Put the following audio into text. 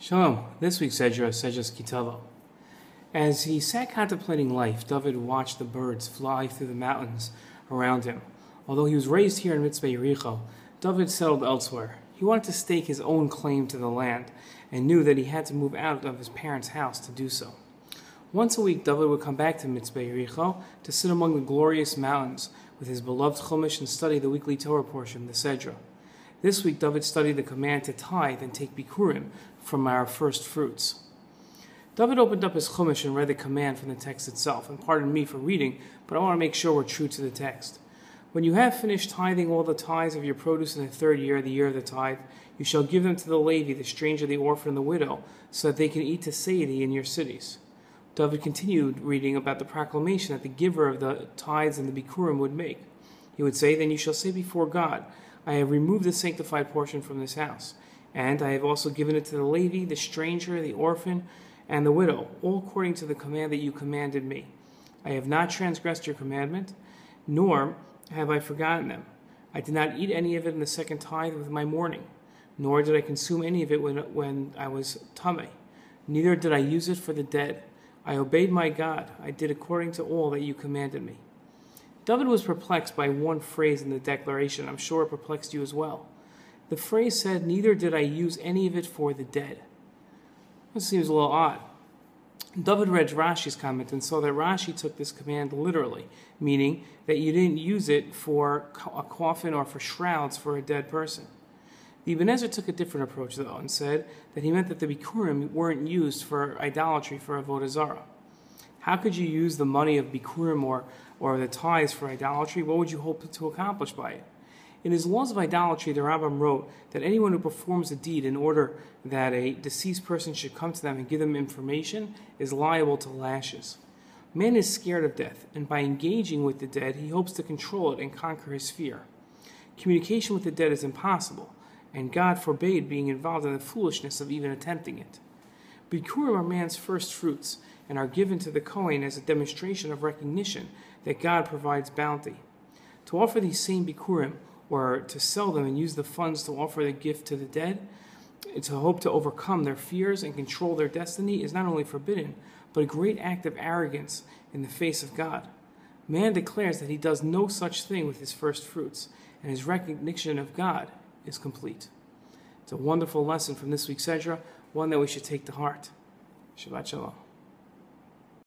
Shalom. This week's Sedra KiTavoh. As he sat contemplating life, David watched the birds fly through the mountains around him. Although he was raised here in Yericho, David settled elsewhere. He wanted to stake his own claim to the land and knew that he had to move out of his parents' house to do so. Once a week, David would come back to Yericho to sit among the glorious mountains with his beloved Chumash and study the weekly Torah portion, the Sedra. This week, David studied the command to tithe and take bikurim from our first fruits. David opened up his Chumash and read the command from the text itself. And pardon me for reading, but I want to make sure we're true to the text. When you have finished tithing all the tithes of your produce in the third year, the year of the tithe, you shall give them to the Levi, the stranger, the orphan, and the widow, so that they can eat to satiety in your cities. David continued reading about the proclamation that the giver of the tithes and the bikurim would make. He would say, "Then you shall say before God, I have removed the sanctified portion from this house, and I have also given it to the Levi, the stranger, the orphan, and the widow, all according to the command that you commanded me. I have not transgressed your commandment, nor have I forgotten them. I did not eat any of it in the second tithe with my mourning, nor did I consume any of it when I was tameh. Neither did I use it for the dead. I obeyed my God. I did according to all that you commanded me." David was perplexed by one phrase in the declaration. I'm sure it perplexed you as well. The phrase said, "Neither did I use any of it for the dead." This seems a little odd. David read Rashi's comment and saw that Rashi took this command literally, meaning that you didn't use it for a coffin or for shrouds for a dead person. The Ibn Ezra took a different approach, though, and said that he meant that the bikurim weren't used for idolatry, for avodah zarah. How could you use the money of bikurim or the tithes for idolatry? What would you hope to accomplish by it? In his Laws of Idolatry, the Rambam wrote that anyone who performs a deed in order that a deceased person should come to them and give them information is liable to lashes. Man is scared of death, and by engaging with the dead, he hopes to control it and conquer his fear. Communication with the dead is impossible, and God forbade being involved in the foolishness of even attempting it. Bikurim are man's first fruits and are given to the Kohen as a demonstration of recognition that God provides bounty. To offer these same bikurim, or to sell them and use the funds to offer the gift to the dead, to hope to overcome their fears and control their destiny, is not only forbidden, but a great act of arrogance in the face of God. Man declares that he does no such thing with his first fruits, and his recognition of God is complete. It's a wonderful lesson from this week's Sedra, one that we should take to heart. Shabbat Shalom.